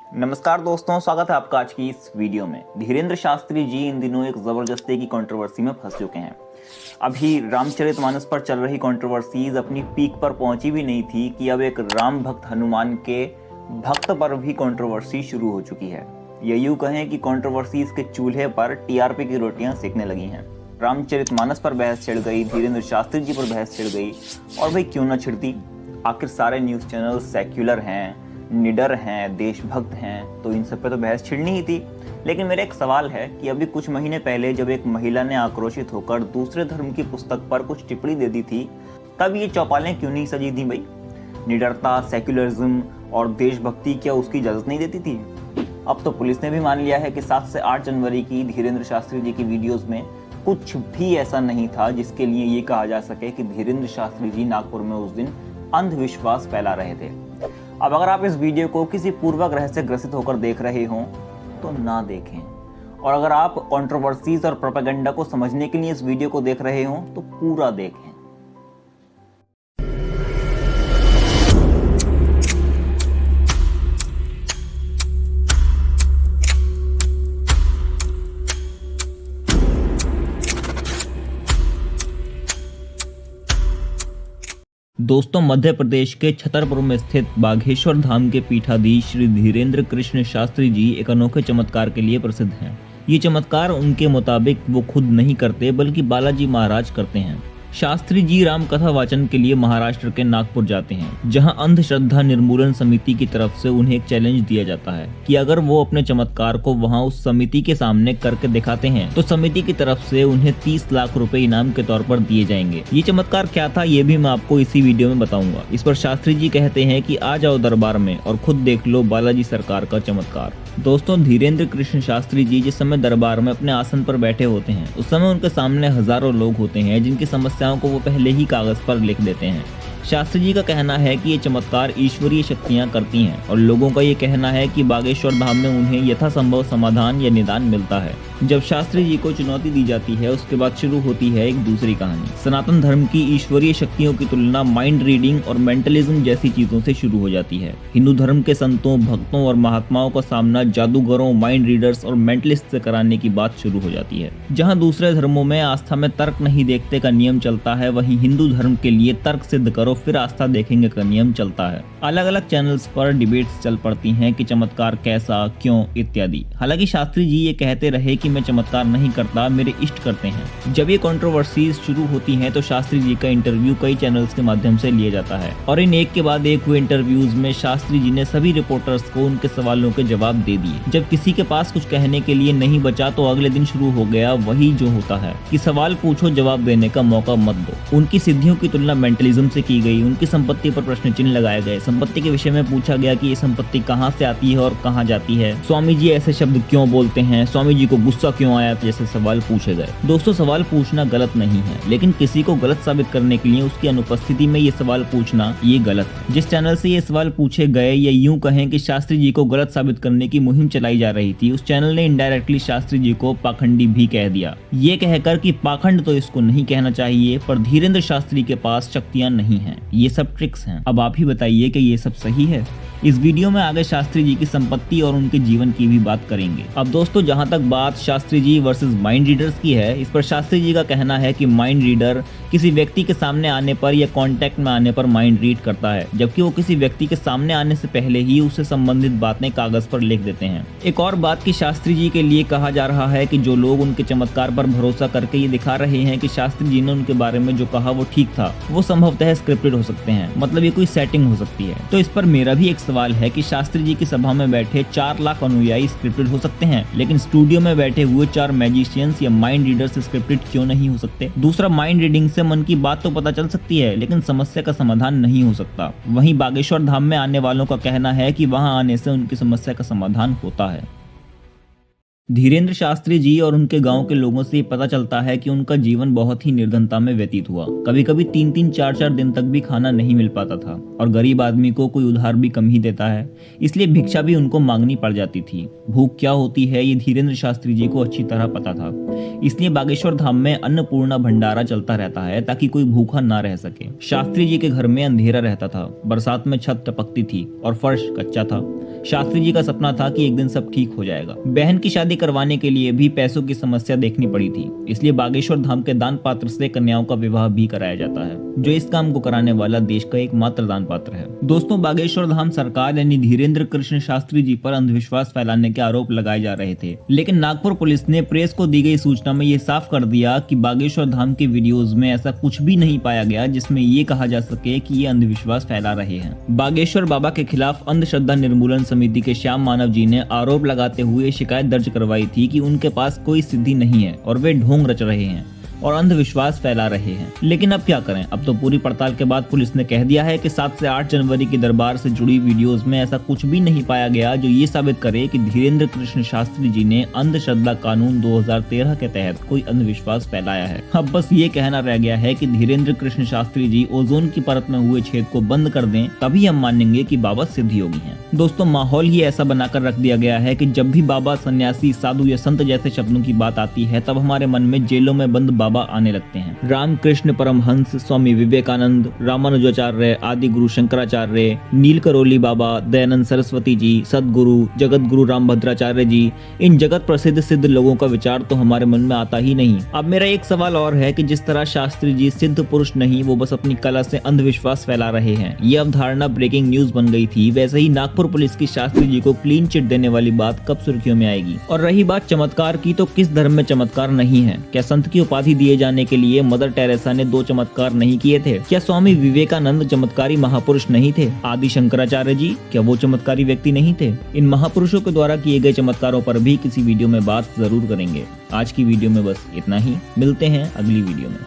नमस्कार दोस्तों, स्वागत है आपका आज की इस वीडियो में। धीरेंद्र शास्त्री जी इन दिनों एक जबरदस्ती की कंट्रोवर्सी में फंस चुके हैं। अभी रामचरितमानस पर चल रही कंट्रोवर्सीज अपनी पीक पर पहुंची भी नहीं थी कि अब एक राम भक्त हनुमान के भक्त पर भी कंट्रोवर्सी शुरू हो चुकी है। ये यूं कहें कि कंट्रोवर्सीज के चूल्हे पर टीआरपी की रोटियां सेकने लगी हैं। रामचरितमानस पर बहस छिड़ गई, धीरेंद्र शास्त्री जी पर बहस छिड़ गई, और भाई क्यों ना छिड़ती। आखिर सारे न्यूज़ चैनल सेक्युलर हैं, निडर हैं, देशभक्त हैं, तो इन सब पे तो बहस छिड़नी ही थी। लेकिन मेरा एक सवाल है कि अभी कुछ महीने पहले जब एक महिला ने आक्रोशित होकर दूसरे धर्म की पुस्तक पर कुछ टिप्पणी दे दी थी, तब ये चौपालें क्यों नहीं सजी थी भाई? निडरता, सेक्युलरिज्म और देशभक्ति क्या उसकी इजाज़त नहीं देती थी? अब तो पुलिस ने भी मान लिया है कि 7 से 8 जनवरी की धीरेंद्र शास्त्री जी की वीडियोस में कुछ भी ऐसा नहीं था जिसके लिए ये कहा जा सके कि धीरेंद्र शास्त्री जी नागपुर में उस दिन अंधविश्वास फैला रहे थे। अब अगर आप इस वीडियो को किसी पूर्वाग्रह से ग्रसित होकर देख रहे हों तो ना देखें, और अगर आप कंट्रोवर्सीज और प्रोपेगेंडा को समझने के लिए इस वीडियो को देख रहे हों तो पूरा देखें। दोस्तों, मध्य प्रदेश के छतरपुर में स्थित बाघेश्वर धाम के पीठाधीश श्री धीरेंद्र कृष्ण शास्त्री जी एक अनोखे चमत्कार के लिए प्रसिद्ध हैं। ये चमत्कार उनके मुताबिक वो खुद नहीं करते बल्कि बालाजी महाराज करते हैं। शास्त्री जी राम कथा वाचन के लिए महाराष्ट्र के नागपुर जाते हैं, जहां अंधश्रद्धा निर्मूलन समिति की तरफ से उन्हें एक चैलेंज दिया जाता है कि अगर वो अपने चमत्कार को वहां उस समिति के सामने करके दिखाते हैं तो समिति की तरफ से उन्हें 30 लाख रुपए इनाम के तौर पर दिए जाएंगे। ये चमत्कार क्या था ये भी मैं आपको इसी वीडियो में बताऊंगा। इस पर शास्त्री जी कहते हैं कि आ जाओ दरबार में और खुद देख लो बालाजी सरकार का चमत्कार। दोस्तों, धीरेंद्र कृष्ण शास्त्री जी जिस समय दरबार में अपने आसन पर बैठे होते हैं उस समय उनके सामने हजारों लोग होते हैं जिनकी समस्याओं को वो पहले ही कागज पर लिख देते हैं। शास्त्री जी का कहना है कि ये चमत्कार ईश्वरीय शक्तियां करती हैं और लोगों का ये कहना है कि बागेश्वर धाम में उन्हें यथासंभव समाधान या निदान मिलता है। जब शास्त्री जी को चुनौती दी जाती है उसके बाद शुरू होती है एक दूसरी कहानी। सनातन धर्म की ईश्वरीय शक्तियों की तुलना माइंड रीडिंग और मेंटलिज्म जैसी चीजों से शुरू हो जाती है। हिंदू धर्म के संतों, भक्तों और महात्माओं का सामना जादूगरों, माइंड रीडर्स और मेंटलिस्ट से कराने की बात शुरू हो जाती है। जहाँ दूसरे धर्मों में आस्था में तर्क नहीं देखते का नियम चलता है, वहीं हिंदू धर्म के लिए तर्क सिद्ध करो फिर आस्था देखेंगे का नियम चलता है। अलग अलग चैनल्स पर डिबेट्स चल पड़ती हैं कि चमत्कार कैसा, क्यों इत्यादि। हालांकि शास्त्री जी ये कहते रहे कि मैं चमत्कार नहीं करता, मेरे इष्ट करते हैं। जब ये कंट्रोवर्सीज शुरू होती हैं तो शास्त्री जी का इंटरव्यू कई चैनल्स के माध्यम से लिया जाता है और इन एक के बाद एक हुए इंटरव्यूज में शास्त्री जी ने सभी रिपोर्टर्स को उनके सवालों के जवाब दे दिए। जब किसी के पास कुछ कहने के लिए नहीं बचा तो अगले दिन शुरू हो गया वही जो होता है कि सवाल पूछो, जवाब देने का मौका मत दो। उनकी सिद्धियों की तुलना मेंटलिज्म से की गई, उनकी संपत्ति पर प्रश्न चिन्ह लगाए गए। संपत्ति के विषय में पूछा गया कि ये संपत्ति कहाँ से आती है और कहाँ जाती है, स्वामी जी ऐसे शब्द क्यों बोलते हैं, स्वामी जी को गुस्सा क्यों आया, जैसे सवाल पूछे गए। दोस्तों, सवाल पूछना गलत नहीं है, लेकिन किसी को गलत साबित करने के लिए उसकी अनुपस्थिति में ये सवाल पूछना ये गलत है। जिस चैनल से ये सवाल पूछे गए या यूं कहें कि शास्त्री जी को गलत साबित करने की मुहिम चलाई जा रही थी, उस चैनल ने इनडायरेक्टली शास्त्री जी को पाखंडी भी कह दिया, ये कहकर कि पाखंड तो इसको नहीं कहना चाहिए पर धीरेंद्र शास्त्री के पास शक्तियां नहीं हैं, ये सब ट्रिक्स हैं। अब आप ही बताइए कि ये सब सही है? इस वीडियो में आगे शास्त्री जी की संपत्ति और उनके जीवन की भी बात करेंगे। अब दोस्तों, जहां तक बात Shastri ji versus mind readers की है, इस पर शास्त्री जी का कहना है कि माइंड रीडर किसी व्यक्ति के सामने आने पर या कांटेक्ट में आने पर माइंड रीड करता है, जबकि वो किसी व्यक्ति के सामने आने से पहले ही उससे संबंधित बातें कागज पर लिख देते हैं। एक और बात कि शास्त्री जी के लिए कहा जा रहा है कि जो लोग उनके चमत्कार पर भरोसा करके ये दिखा रहे हैं कि शास्त्री जी ने उनके बारे में जो कहा वो ठीक था, वो संभवतः स्क्रिप्टेड हो सकते हैं, मतलब ये कोई सेटिंग हो सकती है। तो इस पर मेरा भी एक सवाल है कि शास्त्री जी की सभा में बैठे 4 लाख अनुयायी स्क्रिप्टेड हो सकते हैं, लेकिन स्टूडियो में बैठे हुए 4 मैजिशियंस या माइंड रीडर्स स्क्रिप्टेड क्यों नहीं हो सकते? दूसरा, माइंड रीडिंग से मन की बात तो पता चल सकती है लेकिन समस्या का समाधान नहीं हो सकता। वहीं बागेश्वर धाम में आने वालों का कहना है कि वहां आने से उनकी समस्या का समाधान होता है। धीरेंद्र शास्त्री जी और उनके गांव के लोगों से ये पता चलता है कि उनका जीवन बहुत ही निर्धनता में व्यतीत हुआ। कभी कभी 3-3 4-4 दिन तक भी खाना नहीं मिल पाता था और गरीब आदमी को कोई उधार भी कम ही देता है, इसलिए भिक्षा भी उनको मांगनी पड़ जाती थी। भूख क्या होती है ये धीरेंद्र शास्त्री जी को अच्छी तरह पता था, इसलिए बागेश्वर धाम में अन्नपूर्णा भंडारा चलता रहता है ताकि कोई भूखा ना रह सके। शास्त्री जी के घर में अंधेरा रहता था, बरसात में छत टपकती थी और फर्श कच्चा था। शास्त्री जी का सपना था कि एक दिन सब ठीक हो जाएगा। बहन की शादी करवाने के लिए भी पैसों की समस्या देखनी पड़ी थी, इसलिए बागेश्वर धाम के दान पात्र से कन्याओं का विवाह भी कराया जाता है, जो इस काम को कराने वाला देश का एकमात्र दान पात्र है। दोस्तों, बागेश्वर धाम सरकार यानी धीरेंद्र कृष्ण शास्त्री जी पर अंधविश्वास फैलाने के आरोप लगाए जा रहे थे, लेकिन नागपुर पुलिस ने प्रेस को दी गई सूचना में ये साफ कर दिया कि बागेश्वर धाम के वीडियोज में ऐसा कुछ भी नहीं पाया गया जिसमें ये कहा जा सके कि ये अंधविश्वास फैला रहे हैं। बागेश्वर बाबा के खिलाफ अंधश्रद्धा निर्मूलन समिति के श्याम मानव जी ने आरोप लगाते हुए शिकायत दर्ज करवाई थी कि उनके पास कोई सिद्धि नहीं है और वे ढोंग रच रहे हैं और अंधविश्वास फैला रहे हैं। लेकिन अब क्या करें, अब तो पूरी पड़ताल के बाद पुलिस ने कह दिया है कि 7 से 8 जनवरी की दरबार से जुड़ी वीडियोस में ऐसा कुछ भी नहीं पाया गया जो ये साबित करे कि धीरेंद्र कृष्ण शास्त्री जी ने अंधश्रद्धा कानून 2013 के तहत कोई अंधविश्वास फैलाया है। अब बस ये कहना रह गया है कि धीरेंद्र कृष्ण शास्त्री जी ओजोन की परत में हुए छेद को बंद कर दें, तभी हम मानेंगे कि बाबा सिद्ध योगी हैं। दोस्तों, माहौल ही ऐसा बनाकर रख दिया गया है कि जब भी बाबा, सन्यासी, साधु या संत जैसे शब्दों की बात आती है, तब हमारे मन में जेलों में बंद बाबा आने लगते हैं। रामकृष्ण परमहंस, स्वामी विवेकानंद, रामानुजाचार्य, आदि गुरु शंकराचार्य, नील करोली बाबा, दयानंद सरस्वती जी, सदगुरु, जगत गुरु रामभद्राचार्य जी, इन जगत प्रसिद्ध सिद्ध लोगों का विचार तो हमारे मन में आता ही नहीं। अब मेरा एक सवाल और है कि जिस तरह शास्त्री जी सिद्ध पुरुष नहीं, वो बस अपनी कला से अंधविश्वास फैला रहे हैं, ये अवधारणा ब्रेकिंग न्यूज बन गई थी, वैसे ही नागपुर पुलिस की शास्त्री जी को क्लीन चिट देने वाली बात कब सुर्खियों में आएगी। और रही बात चमत्कार की, तो किस धर्म में चमत्कार नहीं है? क्या संत की उपाधि दिए जाने के लिए मदर टेरेसा ने 2 चमत्कार नहीं किए थे? क्या स्वामी विवेकानंद चमत्कारी महापुरुष नहीं थे? आदि शंकराचार्य जी क्या वो चमत्कारी व्यक्ति नहीं थे? इन महापुरुषों के द्वारा किए गए चमत्कारों पर भी किसी वीडियो में बात जरूर करेंगे। आज की वीडियो में बस इतना ही, मिलते हैं अगली वीडियो में।